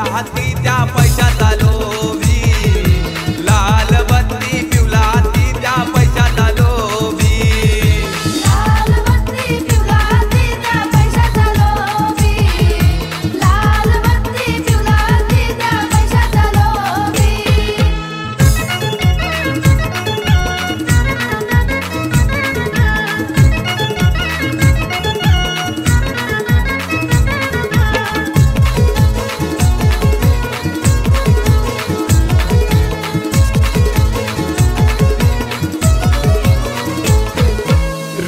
पिवला हाती त्या पैशाचा लोभी, लाल बत्ती पिवला हाती त्या पैशाचा लोभी, लाल बत्ती पिवला हाती त्या पैशाचा लोभी, लाल बत्ती पिवला हाती त्या पैशाचा लोभी.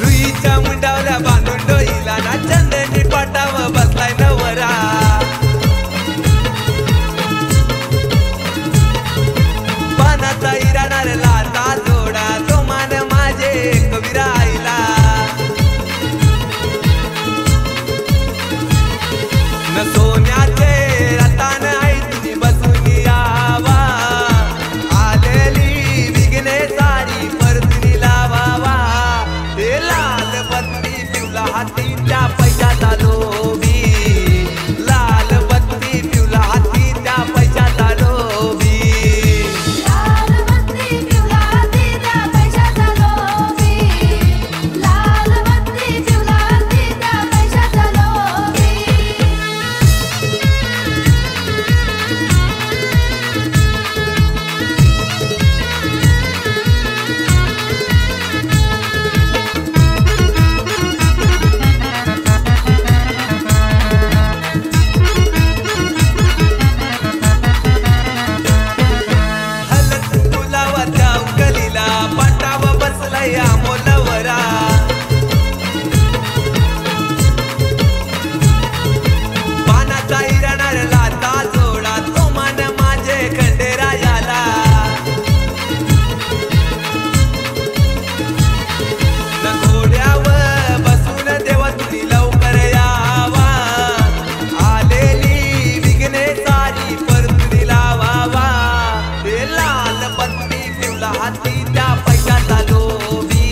रुईच्या मुंडावल्या बांधून डोईला ना चंदनी पाटावर बसलाय नवरा, पानाचा इराणार लाता जोडा तो मान माझे कविरा आईला, न सोन्याचे रतान आई तुझी बसून यावा, आलेली विघ्ने सारी परतुनी लावावा, हे लाल बत्ती पिवला हाती त्या पैशाचा लोभी, लाल बत्ती पिवला हाती त्या पैशाचा लोभी, लाल बत्ती पिवला हाती त्या पैशाचा लोभी, लाल बत्ती पिवला हाती त्या पैशाचा लोभी. हलत तुलावर त्या उकलीला पाटावर बसलाय अमोलवरा, पानाचा इराणार लाता जोडा तो मान माझे खंडेरायाला, न घोड्यावर बसून देवा तुझी लवकर यावा, आलेली विघ्ने सारी परतुनी लावावा, हे लाल बत्ती पिवला हाती त्या पैशाचा लोभी,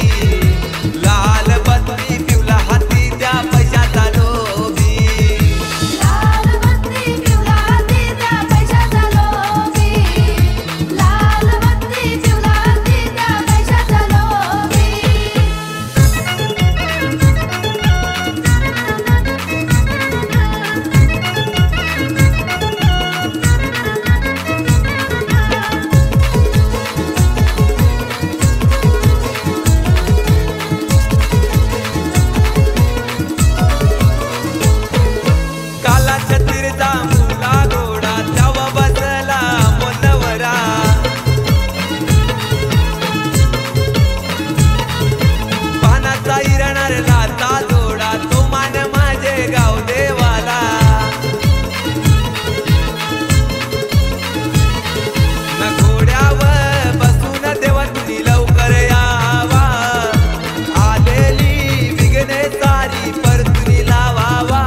लाल बत्ती पिवला हाती त्या पैशाचा लोभी, लाल बत्ती पिवला हाती त्या पैशाचा लोभी, लाल बत्ती पिवला हाती त्या पैशाचा लोभी. काला छत्रीचा मुला घोडा त्यावा बसला मोलवरा, पानाचा इराणार लाता जोडा तो मान माझे गाव देवाला, न घोड्यावर बसून देवा तुझी लवकर यावा, आलेली विघ्ने सारी परतुनी लावावा,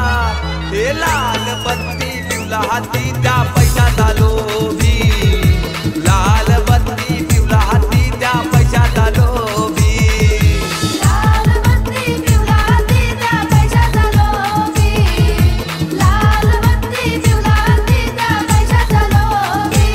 हे लाल बत्ती पिवला हाती त्या पैशाचा लोभी, लाल बत्ती पिवला हाती त्या पैशाचा लोभी, लाल बत्ती पिवला हाती त्या पैशाचा लोभी, लाल बत्ती पिवला हाती त्या पैशाचा लोभी.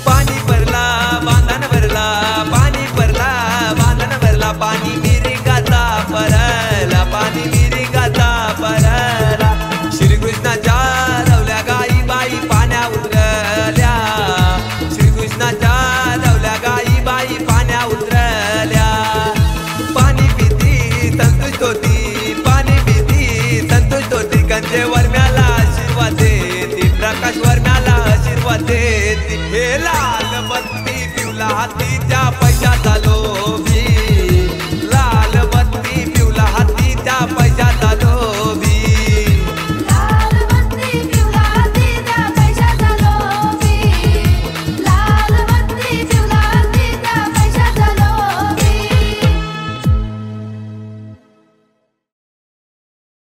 पाणी भरला बांधण भरला, पाणी भरला बांधण भरला, पाणी मिरिगाचा परला, पाणी मिरिगाचा परला, श्रीकृष्णाच्या रवल्या गाई बाई पाण्या उतरल्या, श्रीकृष्णाच्या रवल्या गाई बाई पाण्या उतरल्या, पाणी पिती संतुष्ट होती, पाणी पिती संतुष्ट होती, कंजे वर्म्याला आशीर्वाद देती, प्रकाश वर्म्याला आशीर्वाद देती, हे लाल बत्ती पिवला हाती त्या पैशाचा